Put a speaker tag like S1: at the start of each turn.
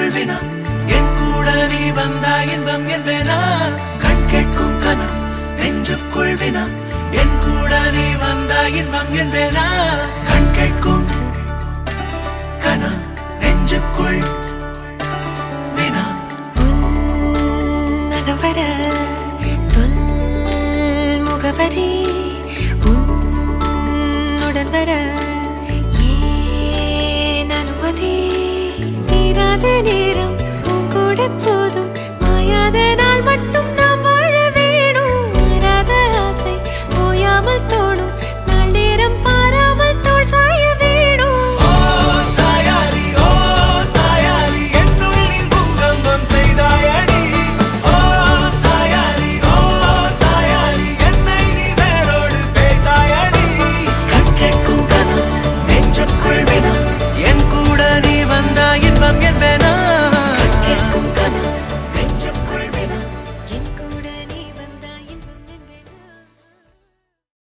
S1: நெஞ்சுக்குள் வினா என் கூட நீ வந்தா இன்பம் என்பேனா கண் கேட்கும் கனா நெஞ்சுக்குள் வினா என் கூட நீ வந்தா இன்பம் என்பேனா கண் கேட்கும் கனா நெஞ்சுக்குள் வினா
S2: உன்னகவர சொல் முகவரி உன்னுடன் வர ஏன் அனுமதி தீராத